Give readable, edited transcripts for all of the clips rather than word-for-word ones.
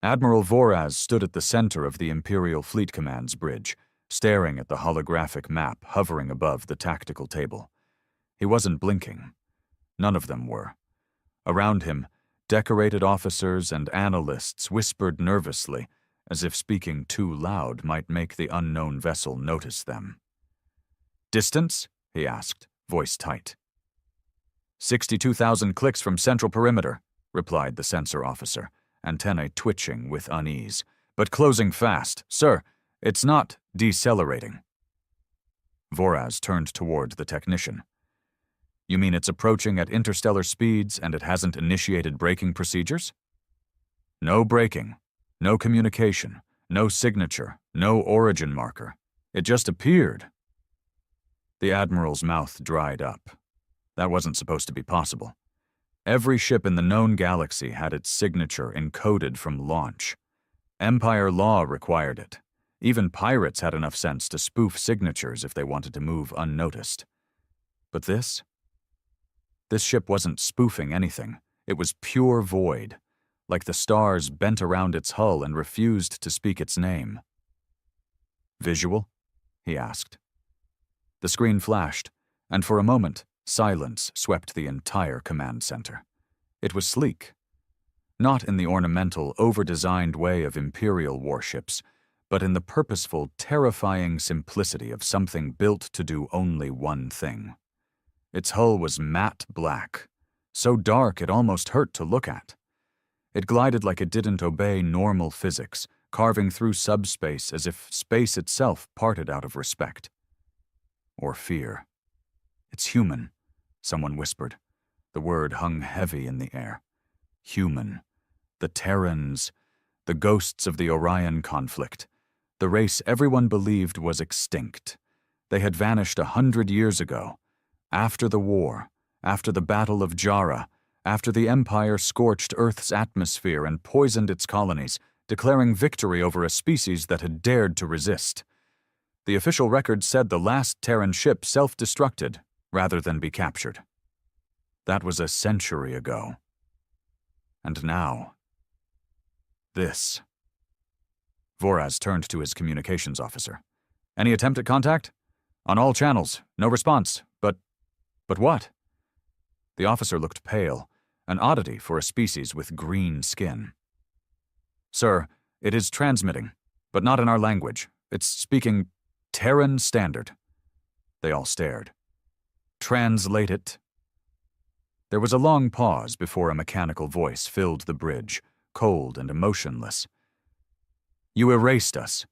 Admiral Voraz stood at the center of the Imperial Fleet Command's bridge, staring at the holographic map hovering above the tactical table. He wasn't blinking. None of them were. Around him, decorated officers and analysts whispered nervously, as if speaking too loud might make the unknown vessel notice them. "Distance?" he asked, voice tight. 62,000 clicks from central perimeter, replied the sensor officer, antennae twitching with unease. "But closing fast. Sir, it's not decelerating." Voraz turned toward the technician. "You mean it's approaching at interstellar speeds and it hasn't initiated braking procedures?" "No braking, no communication, no signature, no origin marker. It just appeared." The Admiral's mouth dried up. That wasn't supposed to be possible. Every ship in the known galaxy had its signature encoded from launch. Empire law required it. Even pirates had enough sense to spoof signatures if they wanted to move unnoticed. But this ship wasn't spoofing anything. It was pure void, like the stars bent around its hull and refused to speak its name. "Visual?" he asked. The screen flashed, and for a moment, silence swept the entire command center. It was sleek. Not in the ornamental, over-designed way of Imperial warships, but in the purposeful, terrifying simplicity of something built to do only one thing. Its hull was matte black, so dark it almost hurt to look at. It glided like it didn't obey normal physics, carving through subspace as if space itself parted out of respect. Or fear. "It's human," someone whispered. The word hung heavy in the air. Human. The Terrans. The ghosts of the Orion conflict. The race everyone believed was extinct. They had vanished 100 years ago. After the war. After the Battle of Jara. After the Empire scorched Earth's atmosphere and poisoned its colonies, declaring victory over a species that had dared to resist. The official record said the last Terran ship self-destructed rather than be captured. That was a century ago. And now, this. Voraz turned to his communications officer. "Any attempt at contact?" "On all channels. No response. But what?" The officer looked pale, an oddity for a species with green skin. "Sir, it is transmitting, but not in our language. It's speaking Terran Standard." They all stared. "Translate it." There was a long pause before a mechanical voice filled the bridge, cold and emotionless. "You erased us.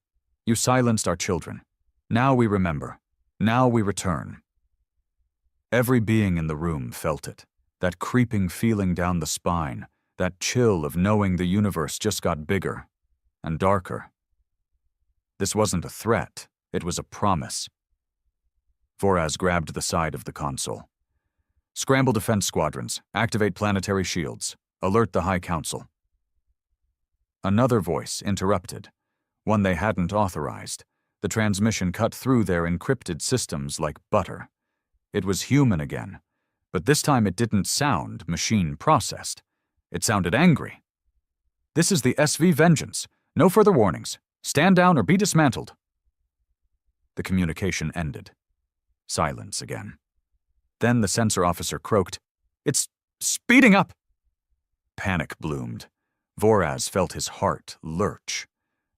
You silenced our children. Now we remember. Now we return." Every being in the room felt it, that creeping feeling down the spine, that chill of knowing the universe just got bigger and darker. This wasn't a threat, it was a promise. Voraz grabbed the side of the console. "Scramble defense squadrons, activate planetary shields, alert the High Council." Another voice interrupted, one they hadn't authorized. The transmission cut through their encrypted systems like butter. It was human again, but this time it didn't sound machine-processed. It sounded angry. "This is the SV Vengeance. No further warnings. Stand down or be dismantled." The communication ended. Silence again. Then the sensor officer croaked, "It's speeding up!" Panic bloomed. Voraz felt his heart lurch.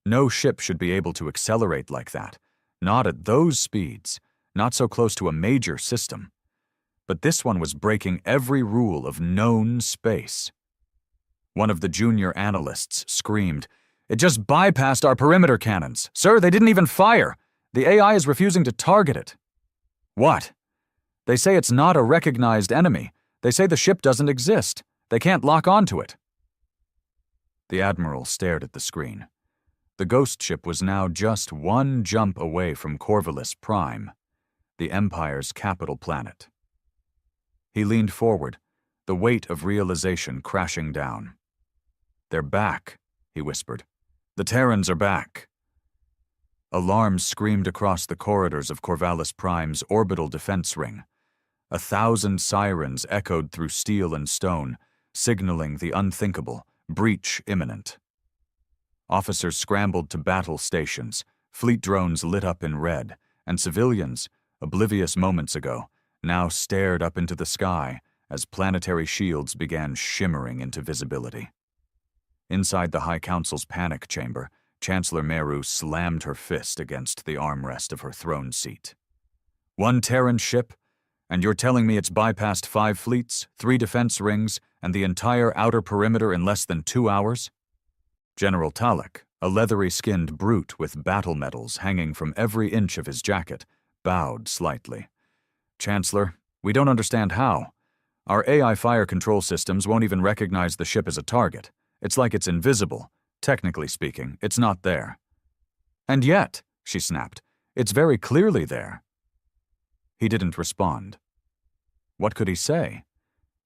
No ship should be able to accelerate like that. Not at those speeds. Not so close to a major system. But this one was breaking every rule of known space. One of the junior analysts screamed, "It just bypassed our perimeter cannons. Sir, they didn't even fire. The AI is refusing to target it." "What?" "They say it's not a recognized enemy. They say the ship doesn't exist. They can't lock onto it." The Admiral stared at the screen. The ghost ship was now just one jump away from Corvallis Prime, the Empire's capital planet. He leaned forward, the weight of realization crashing down. "They're back," he whispered. "The Terrans are back." Alarms screamed across the corridors of Corvallis Prime's orbital defense ring. 1,000 sirens echoed through steel and stone, signaling the unthinkable, breach imminent. Officers scrambled to battle stations, fleet drones lit up in red, and civilians, oblivious moments ago, now stared up into the sky as planetary shields began shimmering into visibility. Inside the High Council's panic chamber, Chancellor Meru slammed her fist against the armrest of her throne seat. "One Terran ship? And you're telling me it's bypassed 5 fleets, 3 defense rings, and the entire outer perimeter in less than 2 hours?" General Talek, a leathery-skinned brute with battle medals hanging from every inch of his jacket, bowed slightly. "Chancellor, we don't understand how. Our AI fire control systems won't even recognize the ship as a target. It's like it's invisible. Technically speaking, it's not there." "And yet," she snapped, "it's very clearly there." He didn't respond. What could he say?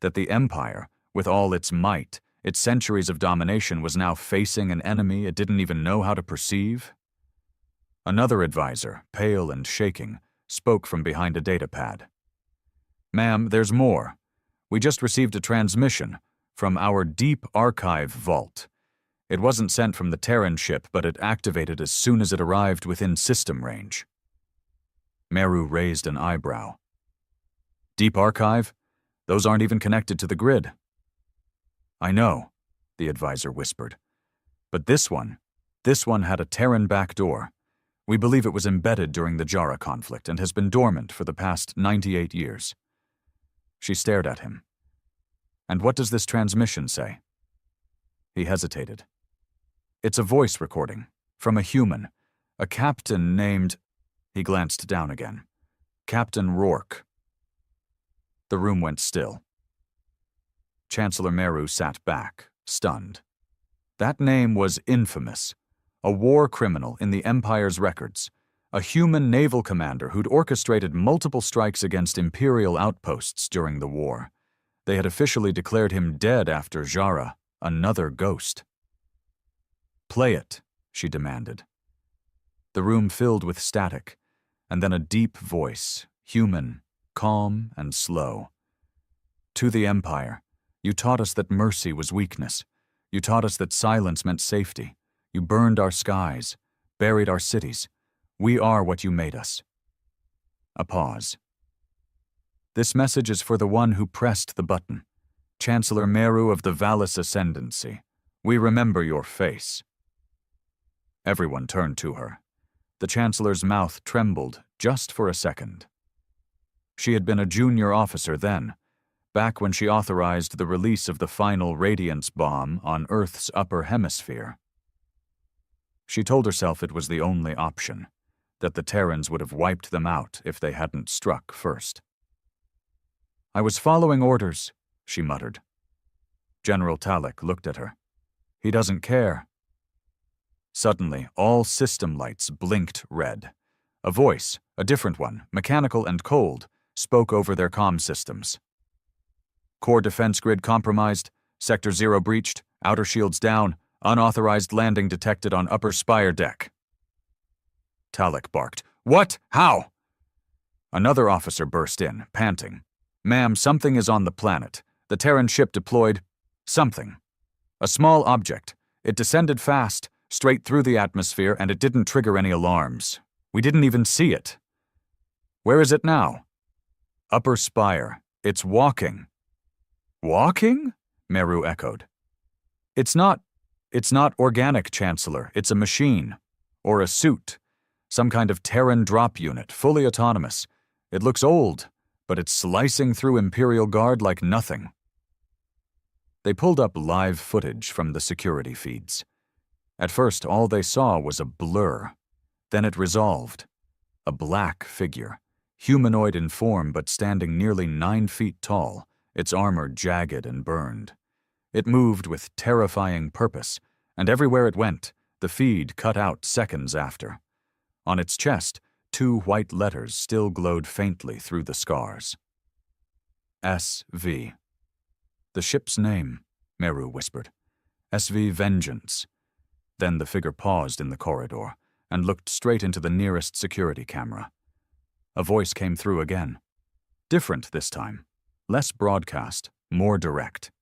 That the Empire, with all its might, its centuries of domination, was now facing an enemy it didn't even know how to perceive? Another advisor, pale and shaking, spoke from behind a datapad. "Ma'am, there's more. We just received a transmission from our deep archive vault. It wasn't sent from the Terran ship, but it activated as soon as it arrived within system range." Meru raised an eyebrow. "Deep archive? Those aren't even connected to the grid." "I know," the advisor whispered. "But this one had a Terran backdoor. We believe it was embedded during the Jara conflict and has been dormant for the past 98 years. She stared at him. "And what does this transmission say?" He hesitated. "It's a voice recording, from a human, a captain named—" He glanced down again. "Captain Rourke." The room went still. Chancellor Meru sat back, stunned. That name was infamous. A war criminal in the Empire's records. A human naval commander who'd orchestrated multiple strikes against Imperial outposts during the war. They had officially declared him dead after Jara, another ghost. "Play it," she demanded. The room filled with static, and then a deep voice, human, calm and slow. "To the Empire, you taught us that mercy was weakness. You taught us that silence meant safety. You burned our skies, buried our cities. We are what you made us." A pause. "This message is for the one who pressed the button. Chancellor Meru of the Valis Ascendancy. We remember your face." Everyone turned to her. The Chancellor's mouth trembled just for a second. She had been a junior officer then, back when she authorized the release of the final Radiance bomb on Earth's upper hemisphere. She told herself it was the only option, that the Terrans would have wiped them out if they hadn't struck first. "I was following orders," she muttered. General Talek looked at her. "He doesn't care." Suddenly, all system lights blinked red. A voice, a different one, mechanical and cold, spoke over their comm systems. "Core defense grid compromised, Sector 0 breached, outer shields down, unauthorized landing detected on upper spire deck." Talek barked. "What? How?" Another officer burst in, panting. "Ma'am, something is on the planet. The Terran ship deployed something. A small object. It descended fast, straight through the atmosphere, and it didn't trigger any alarms. We didn't even see it." "Where is it now?" "Upper spire. It's walking." "Walking?" Meru echoed. It's not organic, Chancellor. It's a machine. Or a suit. Some kind of Terran drop unit, fully autonomous. It looks old, but it's slicing through Imperial Guard like nothing." They pulled up live footage from the security feeds. At first, all they saw was a blur. Then it resolved. A black figure, humanoid in form but standing nearly 9 feet tall, its armor jagged and burned. It moved with terrifying purpose, and everywhere it went, the feed cut out seconds after. On its chest, 2 white letters still glowed faintly through the scars. SV. "The ship's name," Meru whispered. "SV Vengeance." Then the figure paused in the corridor and looked straight into the nearest security camera. A voice came through again. Different this time. Less broadcast, more direct.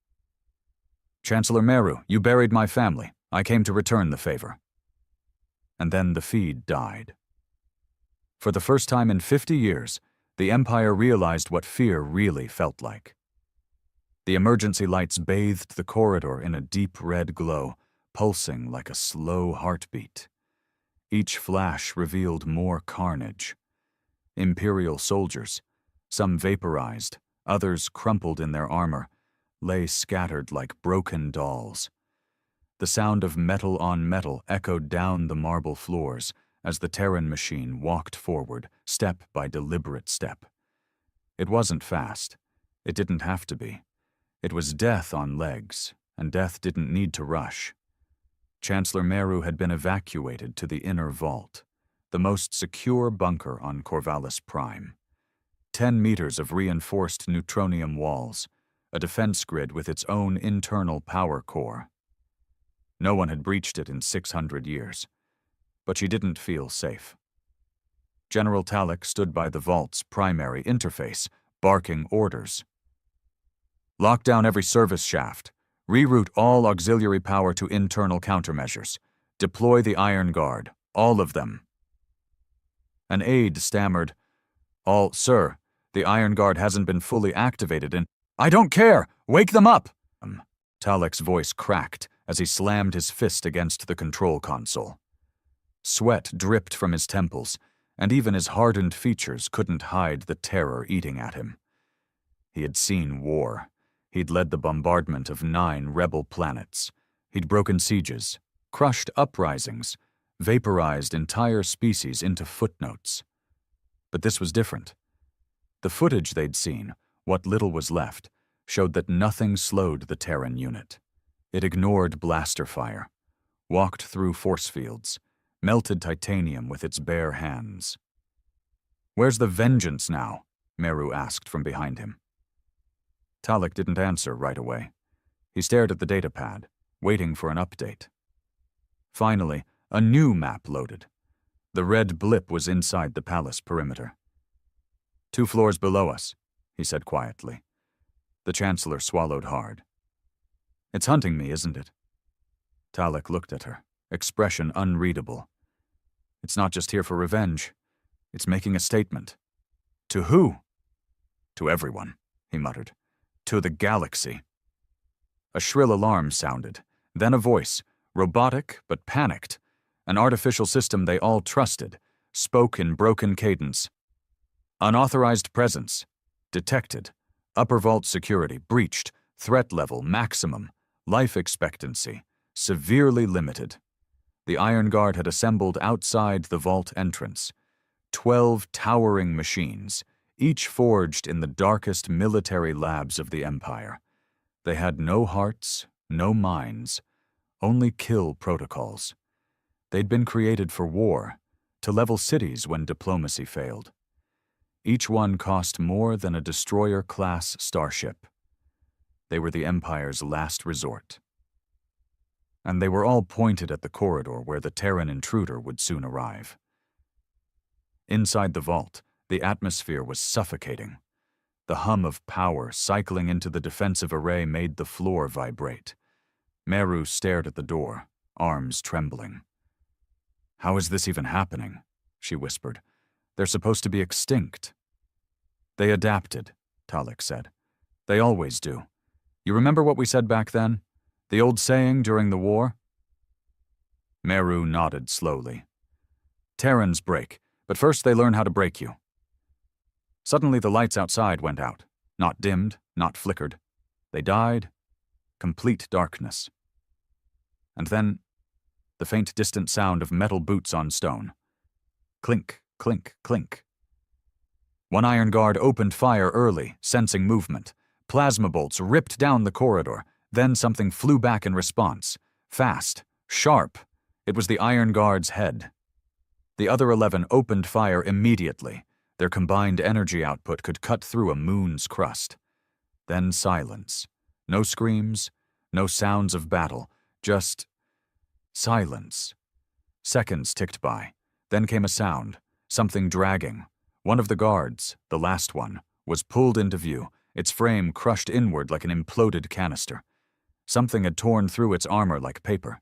"Chancellor Meru, you buried my family. I came to return the favor. And then the feed died. For the first time in 50 years, the Empire realized what fear really felt like. The emergency lights bathed the corridor in a deep red glow, pulsing like a slow heartbeat. Each flash revealed more carnage. Imperial soldiers, some vaporized, others crumpled in their armor, lay scattered like broken dolls. The sound of metal on metal echoed down the marble floors as the Terran machine walked forward, step by deliberate step. It wasn't fast. It didn't have to be. It was death on legs, and death didn't need to rush. Chancellor Meru had been evacuated to the inner vault, the most secure bunker on Corvallis Prime. 10 meters of reinforced neutronium walls, a defense grid with its own internal power core. No one had breached it in 600 years, but she didn't feel safe. General Talek stood by the vault's primary interface, barking orders. Lock down every service shaft. Reroute all auxiliary power to internal countermeasures. Deploy the Iron Guard, all of them. An aide stammered, Sir, the Iron Guard hasn't been fully activated and— I don't care! Wake them up! Talek's voice cracked as he slammed his fist against the control console. Sweat dripped from his temples, and even his hardened features couldn't hide the terror eating at him. He had seen war. He'd led the bombardment of 9 rebel planets. He'd broken sieges, crushed uprisings, vaporized entire species into footnotes. But this was different. The footage they'd seen, what little was left, showed that nothing slowed the Terran unit. It ignored blaster fire, walked through force fields, melted titanium with its bare hands. Where's the vengeance now? Meru asked from behind him. Talek didn't answer right away. He stared at the datapad, waiting for an update. Finally, a new map loaded. The red blip was inside the palace perimeter. 2 floors below us, he said quietly. The Chancellor swallowed hard. It's hunting me, isn't it? Talek looked at her, expression unreadable. It's not just here for revenge. It's making a statement. To who? To everyone, he muttered. To the galaxy. A shrill alarm sounded, then a voice, robotic but panicked. An artificial system they all trusted, spoke in broken cadence. Unauthorized presence. Detected. Upper vault security breached. Threat level maximum. Life expectancy. Severely limited. The Iron Guard had assembled outside the vault entrance. 12 towering machines, each forged in the darkest military labs of the Empire. They had no hearts, no minds, only kill protocols. They'd been created for war, to level cities when diplomacy failed. Each one cost more than a destroyer-class starship. They were the Empire's last resort. And they were all pointed at the corridor where the Terran intruder would soon arrive. Inside the vault, the atmosphere was suffocating. The hum of power cycling into the defensive array made the floor vibrate. Meru stared at the door, arms trembling. How is this even happening? She whispered. They're supposed to be extinct. They adapted, Talek said. They always do. You remember what we said back then? The old saying during the war? Meru nodded slowly. Terrans break, but first they learn how to break you. Suddenly the lights outside went out, not dimmed, not flickered. They died, complete darkness. And then, the faint distant sound of metal boots on stone. Clink, clink, clink. One Iron Guard opened fire early, sensing movement. Plasma bolts ripped down the corridor, then something flew back in response. Fast, sharp. It was the Iron Guard's head. The other 11 opened fire immediately. Their combined energy output could cut through a moon's crust. Then silence. No screams, no sounds of battle, just silence. Seconds ticked by. Then came a sound, something dragging. One of the guards, the last one, was pulled into view, its frame crushed inward like an imploded canister. Something had torn through its armor like paper.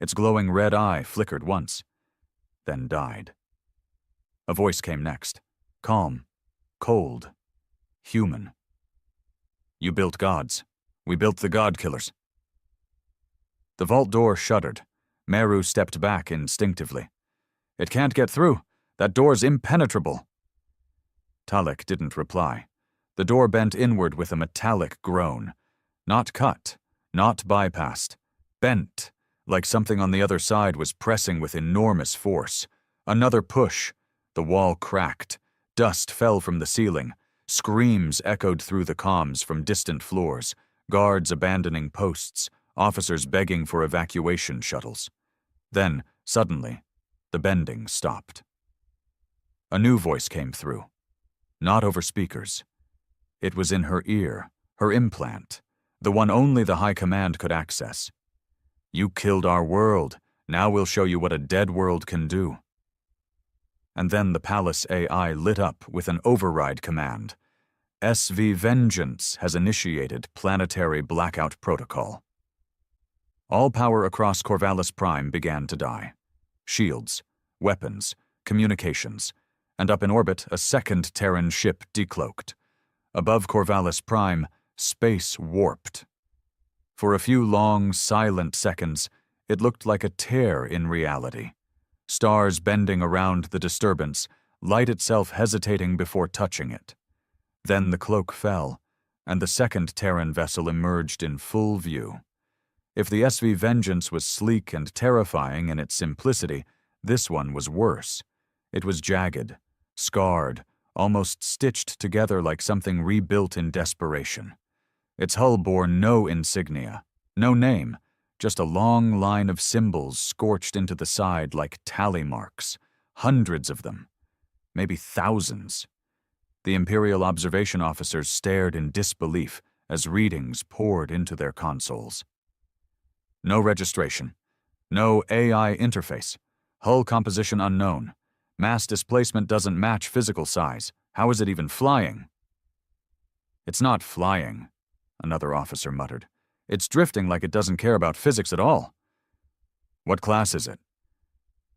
Its glowing red eye flickered once, then died. A voice came next, calm, cold, human. You built gods. We built the god killers. The vault door shuddered. Meru stepped back instinctively. It can't get through. That door's impenetrable. Talek didn't reply. The door bent inward with a metallic groan. Not cut, not bypassed. Bent, like something on the other side was pressing with enormous force. Another push. The wall cracked. Dust fell from the ceiling. Screams echoed through the comms from distant floors. Guards abandoning posts. Officers begging for evacuation shuttles. Then, suddenly, the bending stopped. A new voice came through. Not over speakers. It was in her ear, her implant, the one only the High Command could access. You killed our world. Now we'll show you what a dead world can do. And then the palace AI lit up with an override command. HFY Vengeance has initiated planetary blackout protocol. All power across Corvallis Prime began to die. Shields, weapons, communications, and up in orbit a second Terran ship decloaked. Above Corvallis Prime, space warped. For a few long, silent seconds, it looked like a tear in reality. Stars bending around the disturbance, light itself hesitating before touching it. Then the cloak fell, and the second Terran vessel emerged in full view. If the HFY Vengeance was sleek and terrifying in its simplicity, this one was worse. It was jagged, scarred, almost stitched together like something rebuilt in desperation. Its hull bore no insignia, no name, just a long line of symbols scorched into the side like tally marks, hundreds of them, maybe thousands. The Imperial observation officers stared in disbelief as readings poured into their consoles. No registration, no AI interface, hull composition unknown, mass displacement doesn't match physical size. How is it even flying? It's not flying, another officer muttered. It's drifting like it doesn't care about physics at all. What class is it?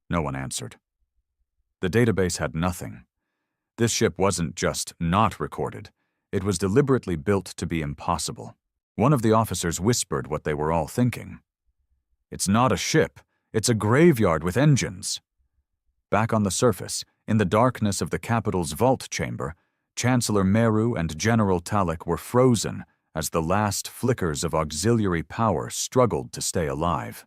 No one answered. The database had nothing. This ship wasn't just not recorded. It was deliberately built to be impossible. One of the officers whispered what they were all thinking. It's not a ship. It's a graveyard with engines. Back on the surface, in the darkness of the capital's vault chamber, Chancellor Meru and General Talek were frozen as the last flickers of auxiliary power struggled to stay alive.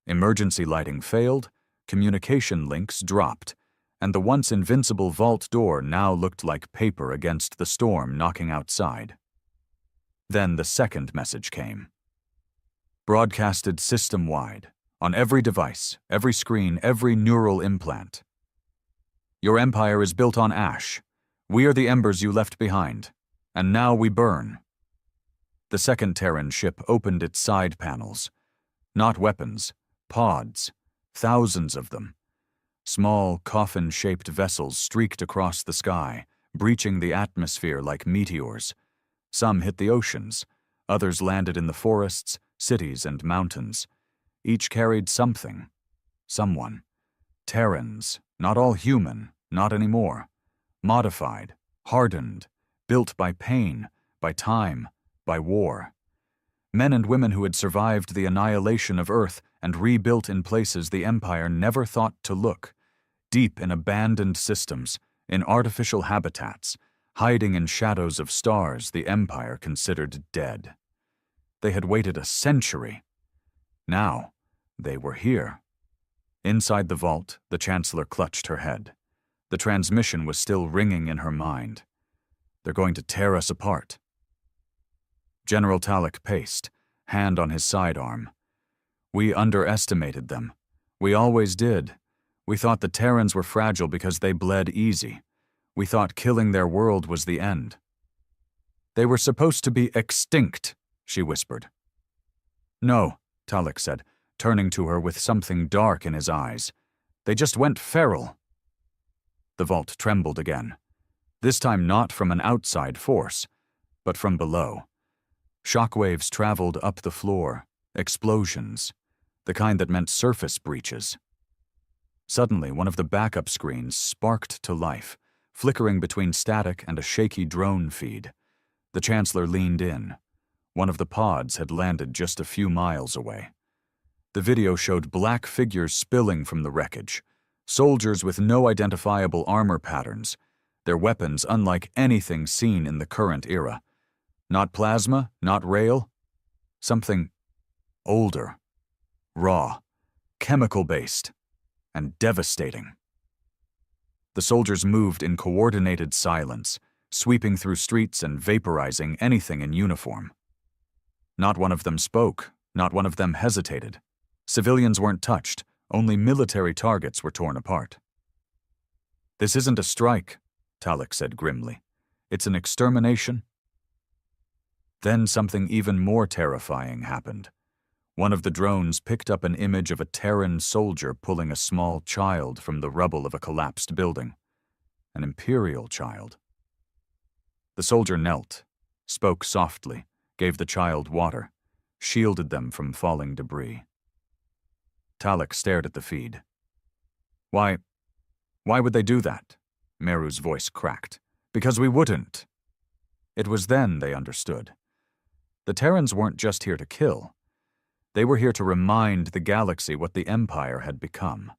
Emergency lighting failed, communication links dropped, and the once invincible vault door now looked like paper against the storm knocking outside. Then the second message came. Broadcasted system-wide, on every device, every screen, every neural implant. Your empire is built on ash. We are the embers you left behind, and now we burn. The second Terran ship opened its side panels. Not weapons, pods, thousands of them. Small, coffin-shaped vessels streaked across the sky, breaching the atmosphere like meteors. Some hit the oceans, others landed in the forests, cities, and mountains. Each carried something, someone. Terrans, not all human, not anymore. Modified, hardened, built by pain, by time, by war. Men and women who had survived the annihilation of Earth and rebuilt in places the Empire never thought to look. Deep in abandoned systems, in artificial habitats, hiding in shadows of stars the Empire considered dead. They had waited a century. Now, they were here. Inside the vault, the Chancellor clutched her head. The transmission was still ringing in her mind. They're going to tear us apart. General Talek paced, hand on his sidearm. We underestimated them. We always did. We thought the Terrans were fragile because they bled easy. We thought killing their world was the end. They were supposed to be extinct, she whispered. No, Talek said, turning to her with something dark in his eyes. They just went feral. The vault trembled again. This time not from an outside force, but from below. Shockwaves traveled up the floor, explosions. the kind that meant surface breaches. Suddenly, one of the backup screens sparked to life, flickering between static and a shaky drone feed. The Chancellor leaned in. One of the pods had landed just a few miles away. The video showed black figures spilling from the wreckage, soldiers with no identifiable armor patterns, their weapons unlike anything seen in the current era. Not plasma, not rail, something older, raw, chemical-based, and devastating. The soldiers moved in coordinated silence, sweeping through streets and vaporizing anything in uniform. Not one of them spoke, not one of them hesitated. Civilians weren't touched, only military targets were torn apart. "This isn't a strike," Talek said grimly. "It's an extermination." Then something even more terrifying happened. One of the drones picked up an image of a Terran soldier pulling a small child from the rubble of a collapsed building. An Imperial child. The soldier knelt, spoke softly, gave the child water, shielded them from falling debris. Talek stared at the feed. Why would they do that?" Meru's voice cracked. "Because we wouldn't." It was then they understood. The Terrans weren't just here to kill. They were here to remind the galaxy what the Empire had become.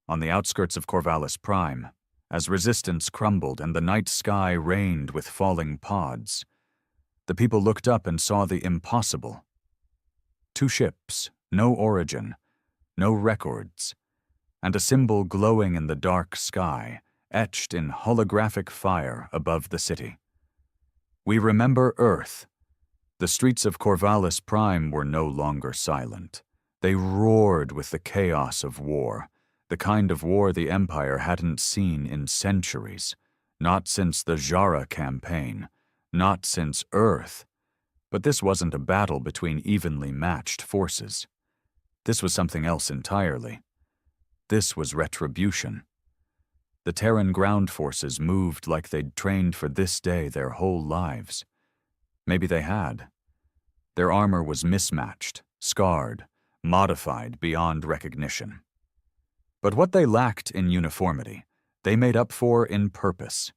On the outskirts of Corvallis Prime, as resistance crumbled and the night sky rained with falling pods, the people looked up and saw the impossible. 2 ships, no origin, no records, and a symbol glowing in the dark sky, etched in holographic fire above the city. "We remember Earth." The streets of Corvallis Prime were no longer silent. They roared with the chaos of war, the kind of war the Empire hadn't seen in centuries, not since the Jara campaign, not since Earth. But this wasn't a battle between evenly matched forces. This was something else entirely. This was retribution. The Terran ground forces moved like they'd trained for this day their whole lives. Maybe they had. Their armor was mismatched, scarred, modified beyond recognition. But what they lacked in uniformity, they made up for in purpose.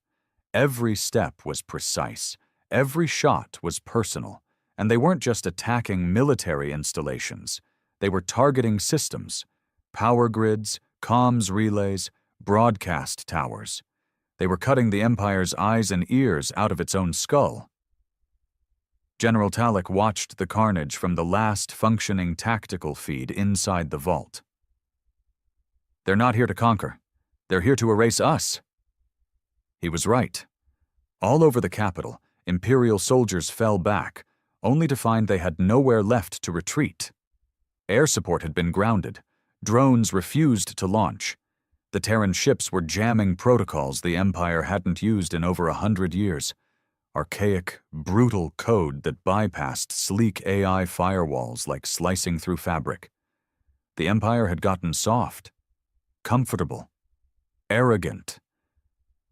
Every step was precise, every shot was personal, and they weren't just attacking military installations. They were targeting systems, power grids, comms relays, broadcast towers. They were cutting the Empire's eyes and ears out of its own skull. General Talek watched the carnage from the last functioning tactical feed inside the vault. "They're not here to conquer. They're here to erase us." He was right. All over the capital, Imperial soldiers fell back, only to find they had nowhere left to retreat. Air support had been grounded. Drones refused to launch. The Terran ships were jamming protocols the Empire hadn't used in over 100 years. Archaic, brutal code that bypassed sleek AI firewalls like slicing through fabric. The Empire had gotten soft, comfortable, arrogant.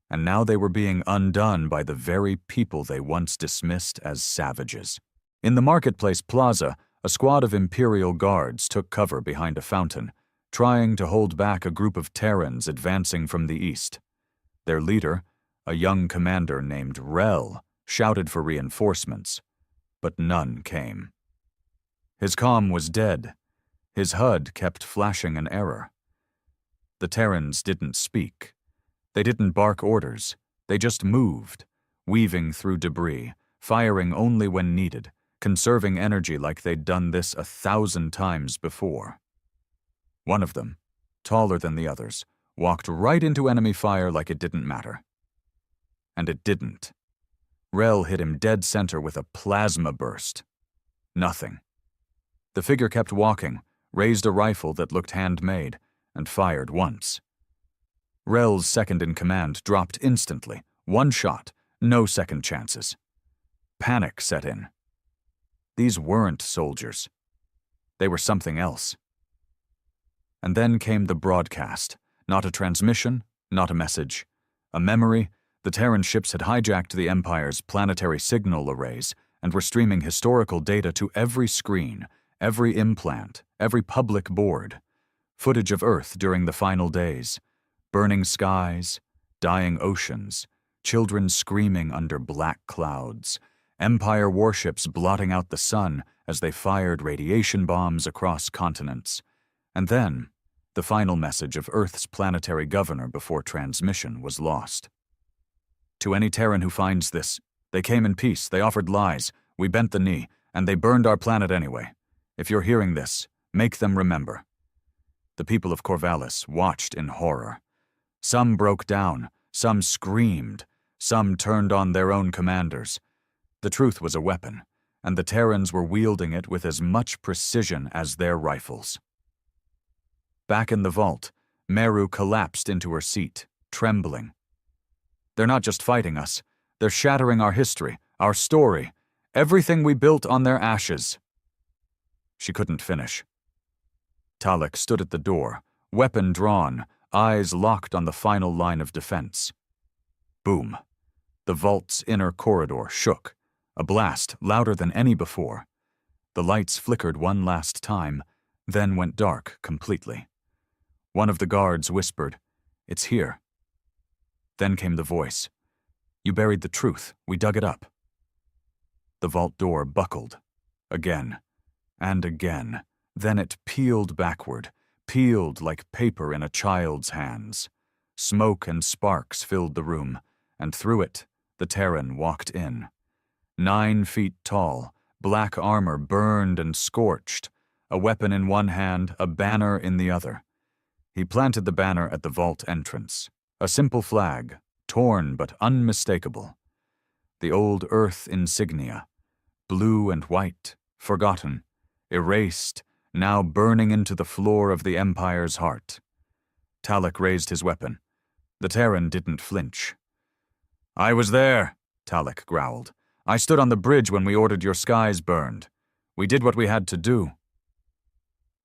And now they were being undone by the very people they once dismissed as savages. In the marketplace plaza, a squad of Imperial guards took cover behind a fountain, trying to hold back a group of Terrans advancing from the east. Their leader, a young commander named Rel, shouted for reinforcements, but none came. His comm was dead. His HUD kept flashing an error. The Terrans didn't speak. They didn't bark orders. They just moved, weaving through debris, firing only when needed, conserving energy like they'd done this 1,000 times before. One of them, taller than the others, walked right into enemy fire like it didn't matter. And it didn't. Rel hit him dead center with a plasma burst. Nothing. The figure kept walking, raised a rifle that looked handmade, and fired once. Rel's second-in-command dropped instantly. One shot, no second chances. Panic set in. These weren't soldiers. They were something else. And then came the broadcast. Not a transmission, not a message. A memory. The Terran ships had hijacked the Empire's planetary signal arrays and were streaming historical data to every screen, every implant, every public board. Footage of Earth during the final days. Burning skies, dying oceans, children screaming under black clouds, Empire warships blotting out the sun as they fired radiation bombs across continents. And then, the final message of Earth's planetary governor before transmission was lost. To any Terran who finds this, they came in peace, they offered lies, we bent the knee, and they burned our planet anyway. If you're hearing this, make them remember. The people of Corvallis watched in horror. Some broke down, some screamed, some turned on their own commanders. The truth was a weapon, and the Terrans were wielding it with as much precision as their rifles. Back in the vault, Meru collapsed into her seat, trembling. They're not just fighting us, they're shattering our history, our story, everything we built on their ashes. She couldn't finish. Talek stood at the door, weapon drawn, eyes locked on the final line of defense. Boom. The vault's inner corridor shook, a blast louder than any before. The lights flickered one last time, then went dark completely. One of the guards whispered, "It's here." Then came the voice. "You buried the truth. We dug it up." The vault door buckled. Again. And again. Then it peeled backward, peeled like paper in a child's hands. Smoke and sparks filled the room, and through it, the Terran walked in. 9 feet tall, black armor burned and scorched, a weapon in one hand, a banner in the other. He planted the banner at the vault entrance, a simple flag, torn but unmistakable. The old Earth insignia, blue and white, forgotten, erased, now burning into the floor of the Empire's heart. Talek raised his weapon. The Terran didn't flinch. "I was there," Talek growled. "I stood on the bridge when we ordered your skies burned. We did what we had to do."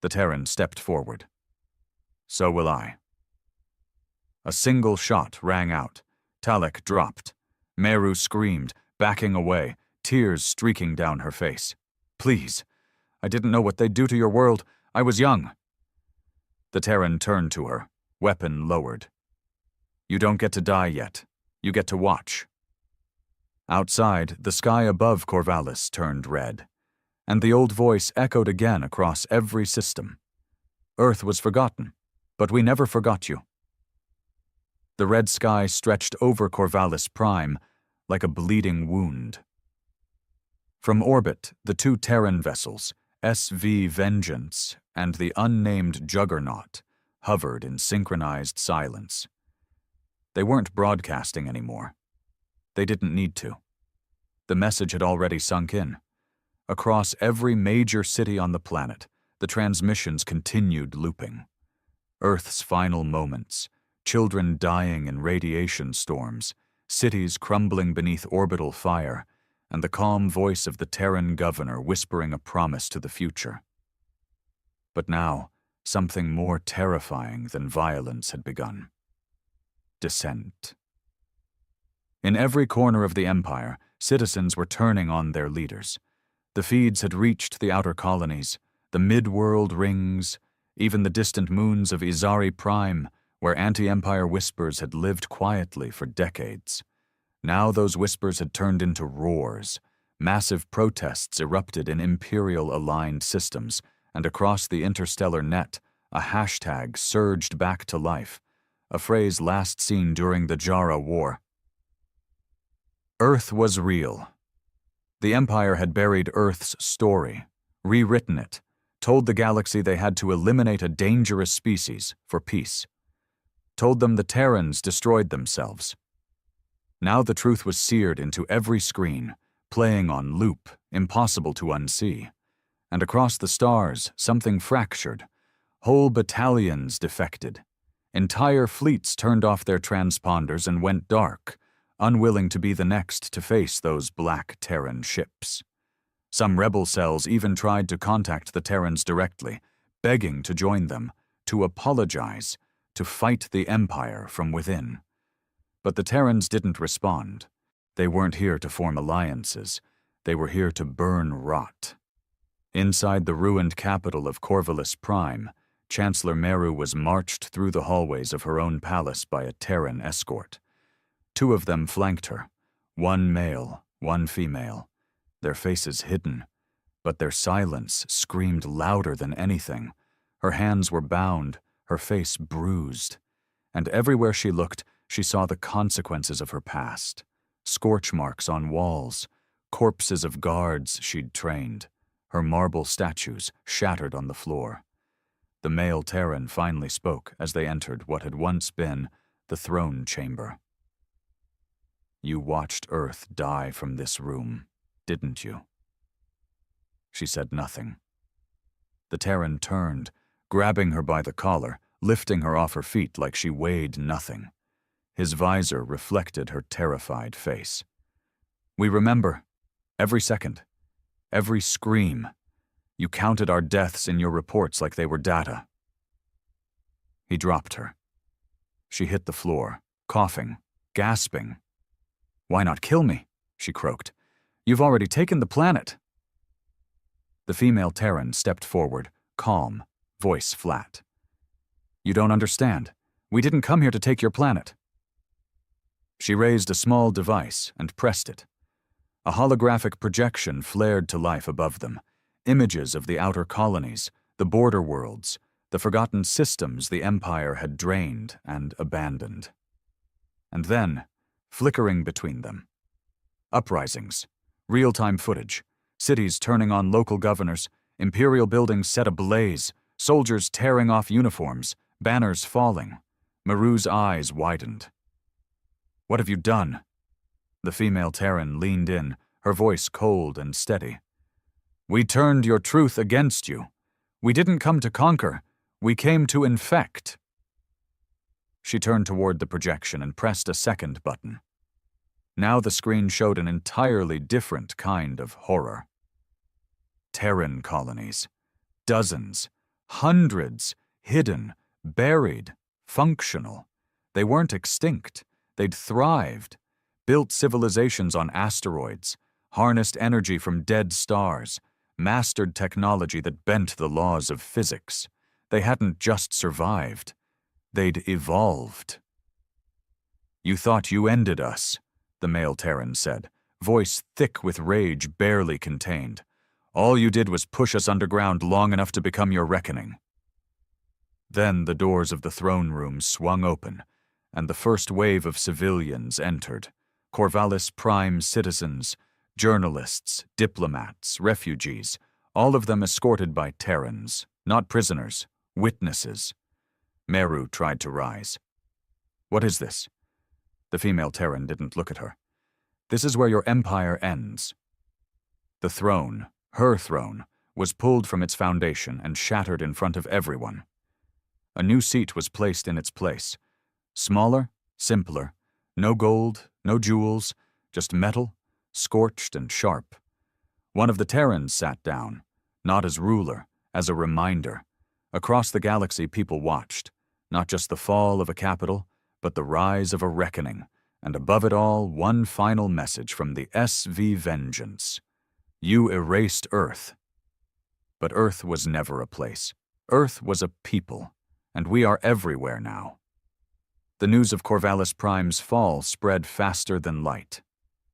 The Terran stepped forward. "So will I." A single shot rang out. Talek dropped. Meru screamed, backing away, tears streaking down her face. "Please. I didn't know what they'd do to your world. I was young." The Terran turned to her, weapon lowered. "You don't get to die yet. You get to watch." Outside, the sky above Corvallis turned red, and the old voice echoed again across every system. "Earth was forgotten, but we never forgot you." The red sky stretched over Corvallis Prime like a bleeding wound. From orbit, the 2 Terran vessels, SV Vengeance and the unnamed Juggernaut, hovered in synchronized silence. They weren't broadcasting anymore. They didn't need to. The message had already sunk in. Across every major city on the planet, the transmissions continued looping. Earth's final moments, children dying in radiation storms, cities crumbling beneath orbital fire, and the calm voice of the Terran governor whispering a promise to the future. But now, something more terrifying than violence had begun. Dissent. In every corner of the Empire, citizens were turning on their leaders. The feeds had reached the outer colonies, the mid-world rings, even the distant moons of Izari Prime, where anti-Empire whispers had lived quietly for decades. Now those whispers had turned into roars. Massive protests erupted in Imperial-aligned systems, and across the interstellar net, a hashtag surged back to life, a phrase last seen during the Jara War. Earth was real. The Empire had buried Earth's story, rewritten it, told the galaxy they had to eliminate a dangerous species for peace, told them the Terrans destroyed themselves. Now the truth was seared into every screen, playing on loop, impossible to unsee. And across the stars, something fractured. Whole battalions defected. Entire fleets turned off their transponders and went dark, unwilling to be the next to face those black Terran ships. Some rebel cells even tried to contact the Terrans directly, begging to join them, to apologize, to fight the Empire from within. But the Terrans didn't respond. They weren't here to form alliances. They were here to burn rot. Inside the ruined capital of Corvallis Prime, Chancellor Meru was marched through the hallways of her own palace by a Terran escort. 2 of them flanked her, 1 male, 1 female, their faces hidden, but their silence screamed louder than anything. Her hands were bound, her face bruised, and everywhere she looked, she saw the consequences of her past. Scorch marks on walls, corpses of guards she'd trained, her marble statues shattered on the floor. The male Terran finally spoke as they entered what had once been the throne chamber. "You watched Earth die from this room, didn't you?" She said nothing. The Terran turned, grabbing her by the collar, lifting her off her feet like she weighed nothing. His visor reflected her terrified face. "We remember. Every second. Every scream. You counted our deaths in your reports like they were data." He dropped her. She hit the floor, coughing, gasping. "Why not kill me?" she croaked. "You've already taken the planet." The female Terran stepped forward, calm, voice flat. "You don't understand. We didn't come here to take your planet." She raised a small device and pressed it. A holographic projection flared to life above them, images of the outer colonies, the border worlds, the forgotten systems the Empire had drained and abandoned. And then, flickering between them, uprisings, real-time footage, cities turning on local governors, imperial buildings set ablaze, soldiers tearing off uniforms, banners falling. Meru's eyes widened. "What have you done?" The female Terran leaned in, her voice cold and steady. "We turned your truth against you. We didn't come to conquer. We came to infect." She turned toward the projection and pressed a second button. Now the screen showed an entirely different kind of horror. Terran colonies. Dozens. Hundreds. Hidden. Buried. Functional. They weren't extinct. They'd thrived. Built civilizations on asteroids. Harnessed energy from dead stars. Mastered technology that bent the laws of physics. They hadn't just survived. They'd evolved. "You thought you ended us," the male Terran said, voice thick with rage barely contained. "All you did was push us underground long enough to become your reckoning." Then the doors of the throne room swung open, and the first wave of civilians entered. Corvallis Prime citizens, journalists, diplomats, refugees, all of them escorted by Terrans, not prisoners, witnesses. Meru tried to rise. "What is this?" The female Terran didn't look at her. "This is where your empire ends." The throne, her throne, was pulled from its foundation and shattered in front of everyone. A new seat was placed in its place. Smaller, simpler, no gold, no jewels, just metal, scorched and sharp. One of the Terrans sat down, not as ruler, as a reminder. Across the galaxy people watched, not just the fall of a capital, but the rise of a reckoning, and above it all, one final message from the SV Vengeance. You erased Earth. But Earth was never a place. Earth was a people, and we are everywhere now. The news of Corvallis Prime's fall spread faster than light.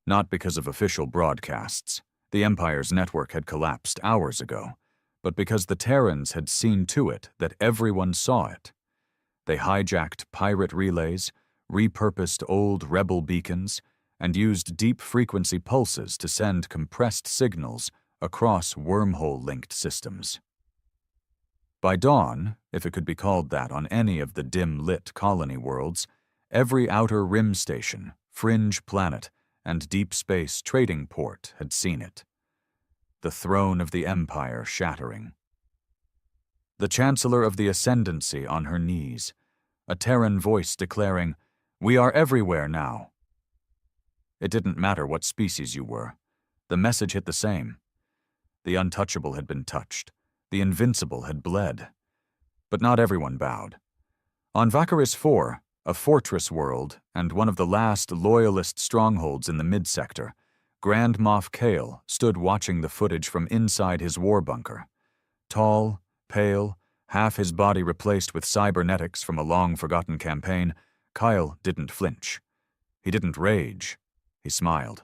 Not because of official broadcasts. The Empire's network had collapsed hours ago, but because the Terrans had seen to it that everyone saw it. They hijacked pirate relays, repurposed old rebel beacons, and used deep-frequency pulses to send compressed signals across wormhole-linked systems. By dawn, if it could be called that on any of the dim-lit colony worlds, every outer rim station, fringe planet, and deep space trading port had seen it. The throne of the Empire shattering. The Chancellor of the Ascendancy on her knees, a Terran voice declaring, "We are everywhere now." It didn't matter what species you were. The message hit the same. The untouchable had been touched. The invincible had bled. But not everyone bowed. On Vakaris 4, a fortress world and one of the last loyalist strongholds in the mid-sector, Grand Moff Kale stood watching the footage from inside his war bunker. Tall, pale, half his body replaced with cybernetics from a long-forgotten campaign, Kyle didn't flinch. He didn't rage. He smiled.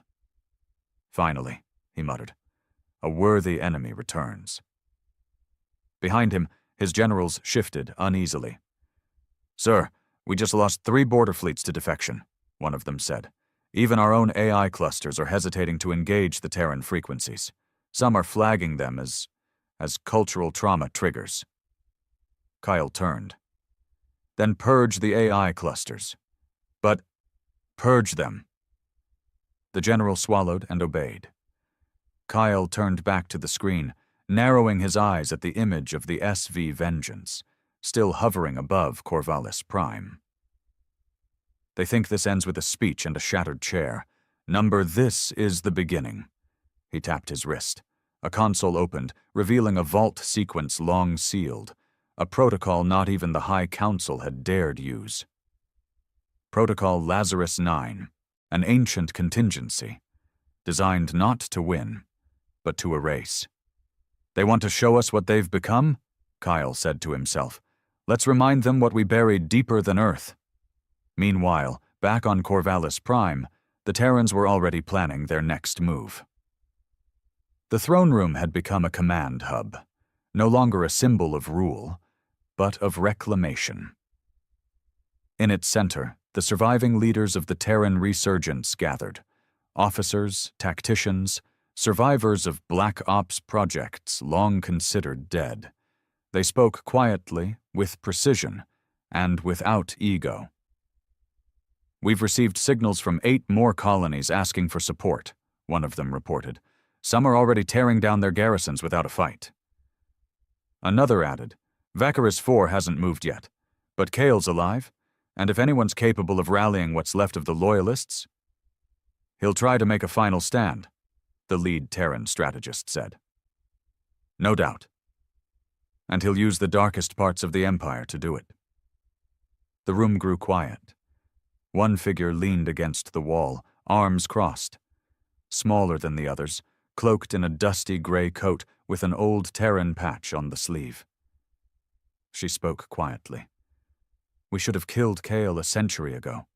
"Finally," he muttered, "a worthy enemy returns." Behind him, his generals shifted uneasily. "Sir, we just lost 3 border fleets to defection," one of them said. "Even our own AI clusters are hesitating to engage the Terran frequencies. Some are flagging them as cultural trauma triggers." Kyle turned. "Then purge the AI clusters." "But purge them." The general swallowed and obeyed. Kyle turned back to the screen, narrowing his eyes at the image of the SV Vengeance, still hovering above Corvallis Prime. "They think this ends with a speech and a shattered chair. Number, this is the beginning." He tapped his wrist. A console opened, revealing a vault sequence long sealed, a protocol not even the High Council had dared use. Protocol Lazarus 9, an ancient contingency, designed not to win, but to erase. "They want to show us what they've become?" Kyle said to himself. "Let's remind them what we buried deeper than Earth." Meanwhile, back on Corvallis Prime, the Terrans were already planning their next move. The throne room had become a command hub, no longer a symbol of rule, but of reclamation. In its center, the surviving leaders of the Terran resurgence gathered, officers, tacticians, survivors of Black Ops projects long considered dead. They spoke quietly, with precision, and without ego. "We've received signals from 8 more colonies asking for support," one of them reported. "Some are already tearing down their garrisons without a fight." Another added, "Vacaris 4 hasn't moved yet, but Kale's alive, and if anyone's capable of rallying what's left of the Loyalists, he'll try to make a final stand," the lead Terran strategist said. "No doubt. And he'll use the darkest parts of the Empire to do it." The room grew quiet. One figure leaned against the wall, arms crossed. Smaller than the others, cloaked in a dusty gray coat with an old Terran patch on the sleeve. She spoke quietly. "We should have killed Kale a century ago."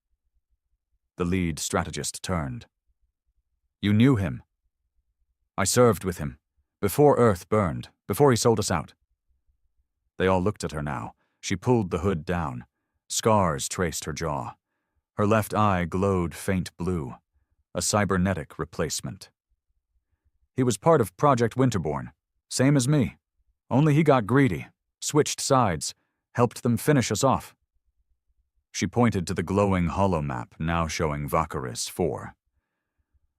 The lead strategist turned. "You knew him?" "I served with him, before Earth burned, before he sold us out." They all looked at her now. She pulled the hood down. Scars traced her jaw. Her left eye glowed faint blue, a cybernetic replacement. "He was part of Project Winterborn, same as me. Only he got greedy, switched sides, helped them finish us off." She pointed to the glowing holomap now showing Vacaris 4.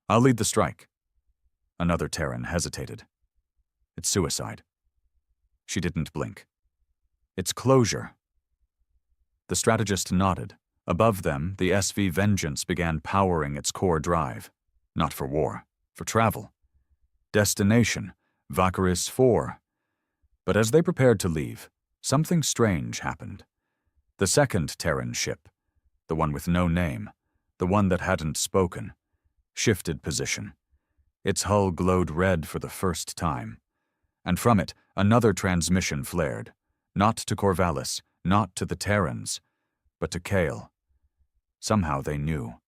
"I'll lead the strike." Another Terran hesitated. "It's suicide." She didn't blink. "It's closure." The strategist nodded. Above them, the SV Vengeance began powering its core drive. Not for war, for travel. Destination, Vacaris 4. But as they prepared to leave, something strange happened. The second Terran ship, the one with no name, the one that hadn't spoken, shifted position. Its hull glowed red for the first time. And from it, another transmission flared. Not to Corvallis, not to the Terrans, but to Kale. Somehow they knew.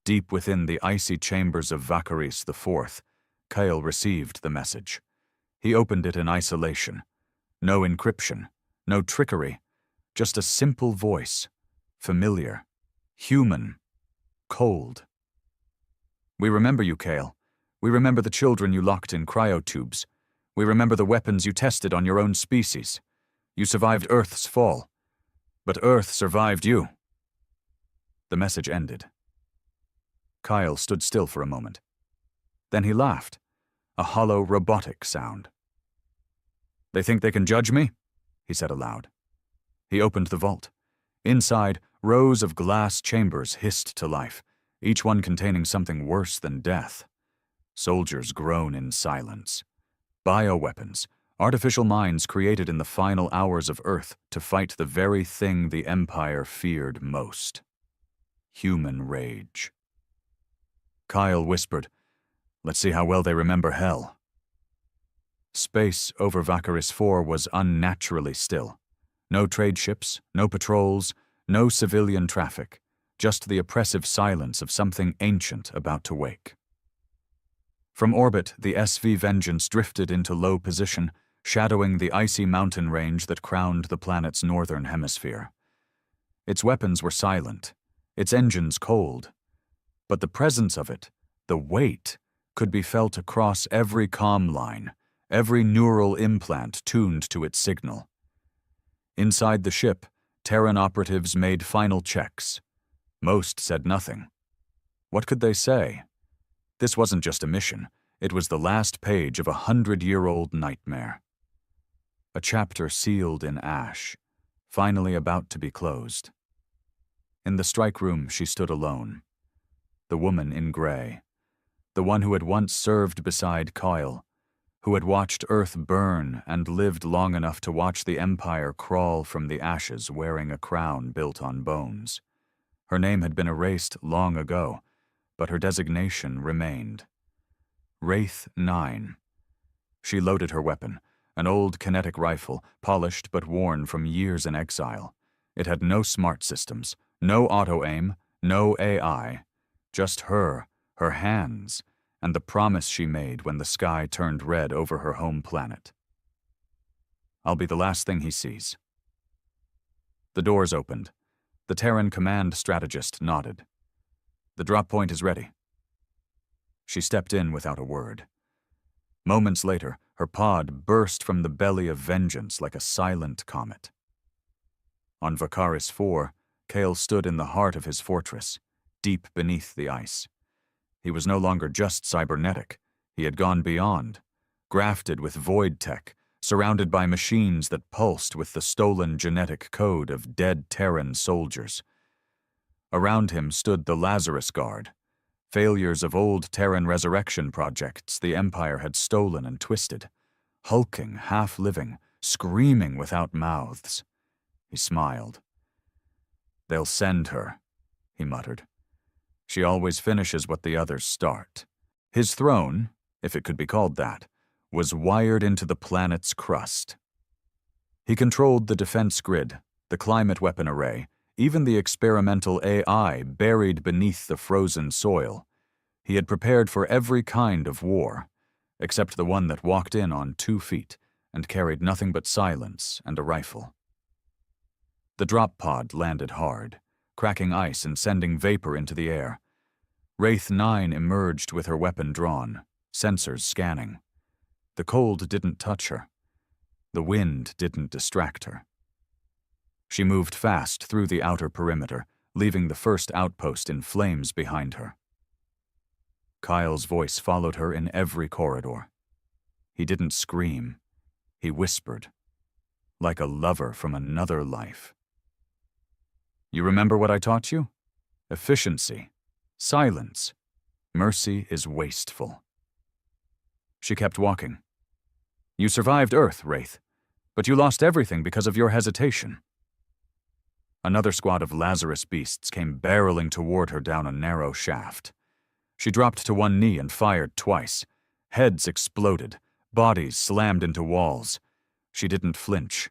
Deep within the icy chambers of Vacaris IV, Kale received the message. He opened it in isolation. No encryption, no trickery, just a simple voice, familiar, human, cold. "We remember you, Kale. We remember the children you locked in cryotubes. We remember the weapons you tested on your own species. You survived Earth's fall. But Earth survived you." The message ended. Kyle stood still for a moment. Then he laughed, a hollow robotic sound. "They think they can judge me?" he said aloud. He opened the vault. Inside, rows of glass chambers hissed to life, each one containing something worse than death. Soldiers groan in silence. Bioweapons, artificial minds created in the final hours of Earth to fight the very thing the Empire feared most. Human rage. Kyle whispered, Let's see how well they remember hell. Space over Vakaris 4 was unnaturally still. No trade ships, no patrols, no civilian traffic, just the oppressive silence of something ancient about to wake. From orbit, the SV Vengeance drifted into low position, shadowing the icy mountain range that crowned the planet's northern hemisphere. Its weapons were silent, its engines cold, but the presence of it, the weight, could be felt across every comm line, every neural implant tuned to its signal. Inside the ship, Terran operatives made final checks. Most said nothing. What could they say? This wasn't just a mission, it was the last page of a 100-year-old nightmare. A chapter sealed in ash, finally about to be closed. In the strike room, she stood alone. The woman in gray. The one who had once served beside Kyle, who had watched Earth burn and lived long enough to watch the Empire crawl from the ashes wearing a crown built on bones. Her name had been erased long ago, but her designation remained. Wraith 9. She loaded her weapon, an old kinetic rifle, polished but worn from years in exile. It had no smart systems, no auto-aim, no AI, just her hands, and the promise she made when the sky turned red over her home planet. I'll be the last thing he sees. The doors opened. The Terran command strategist nodded. The drop point is ready. She stepped in without a word. Moments later, her pod burst from the belly of Vengeance like a silent comet. On Vakaris 4, Kale stood in the heart of his fortress, deep beneath the ice. He was no longer just cybernetic. He had gone beyond, grafted with void tech, surrounded by machines that pulsed with the stolen genetic code of dead Terran soldiers. Around him stood the Lazarus Guard, failures of old Terran resurrection projects the Empire had stolen and twisted, hulking, half-living, screaming without mouths. He smiled. "They'll send her," he muttered. "She always finishes what the others start." His throne, if it could be called that, was wired into the planet's crust. He controlled the defense grid, the climate weapon array, even the experimental AI buried beneath the frozen soil. He had prepared for every kind of war, except the one that walked in on 2 feet and carried nothing but silence and a rifle. The drop pod landed hard, cracking ice and sending vapor into the air. Wraith 9 emerged with her weapon drawn, sensors scanning. The cold didn't touch her. The wind didn't distract her. She moved fast through the outer perimeter, leaving the first outpost in flames behind her. Kyle's voice followed her in every corridor. He didn't scream. He whispered, like a lover from another life. "You remember what I taught you? Efficiency. Silence. Mercy is wasteful." She kept walking. "You survived Earth, Wraith, but you lost everything because of your hesitation." Another squad of Lazarus beasts came barreling toward her down a narrow shaft. She dropped to one knee and fired twice. Heads exploded, bodies slammed into walls. She didn't flinch.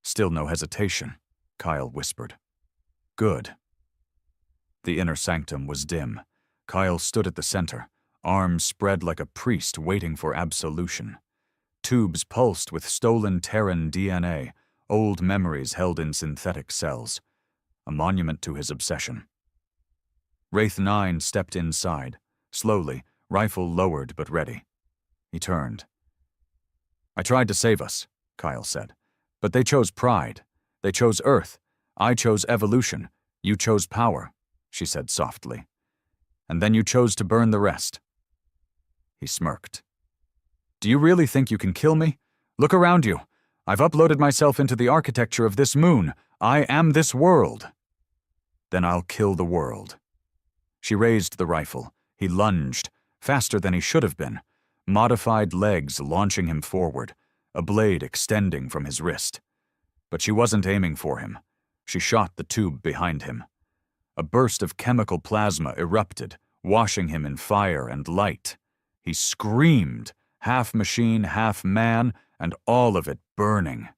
"Still no hesitation," Kyle whispered. "Good." The inner sanctum was dim. Kyle stood at the center, arms spread like a priest waiting for absolution. Tubes pulsed with stolen Terran DNA, old memories held in synthetic cells. A monument to his obsession. Wraith 9 stepped inside, slowly, rifle lowered but ready. He turned. "I tried to save us," Kyle said, "but they chose pride. They chose Earth. I chose evolution. You chose power," she said softly. "And then you chose to burn the rest." He smirked. "Do you really think you can kill me? Look around you. I've uploaded myself into the architecture of this moon. I am this world." "Then I'll kill the world." She raised the rifle. He lunged, faster than he should have been, modified legs launching him forward, a blade extending from his wrist. But she wasn't aiming for him. She shot the tube behind him. A burst of chemical plasma erupted, washing him in fire and light. He screamed, half machine, half man, and all of it burning.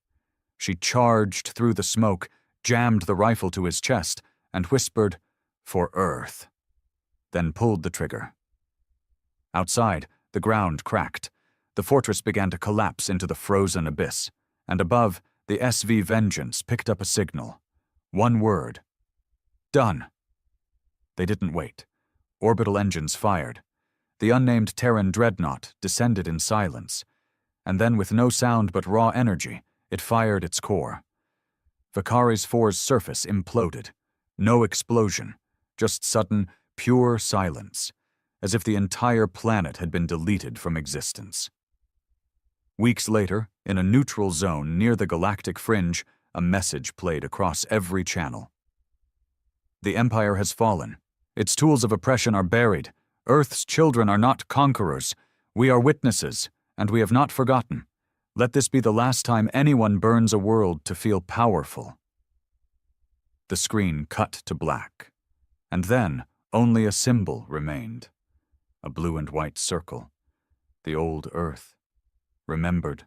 She charged through the smoke, jammed the rifle to his chest, and whispered, "For Earth," then pulled the trigger. Outside, the ground cracked. The fortress began to collapse into the frozen abyss, and above, the SV Vengeance picked up a signal. One word. "Done." They didn't wait. Orbital engines fired. The unnamed Terran dreadnought descended in silence, and then with no sound but raw energy, it fired its core. Vakari's 4's surface imploded. No explosion, just sudden, pure silence, as if the entire planet had been deleted from existence. Weeks later, in a neutral zone near the galactic fringe, a message played across every channel. "The Empire has fallen. Its tools of oppression are buried. Earth's children are not conquerors. We are witnesses, and we have not forgotten. Let this be the last time anyone burns a world to feel powerful." The screen cut to black, and then only a symbol remained. A blue and white circle. The old Earth, remembered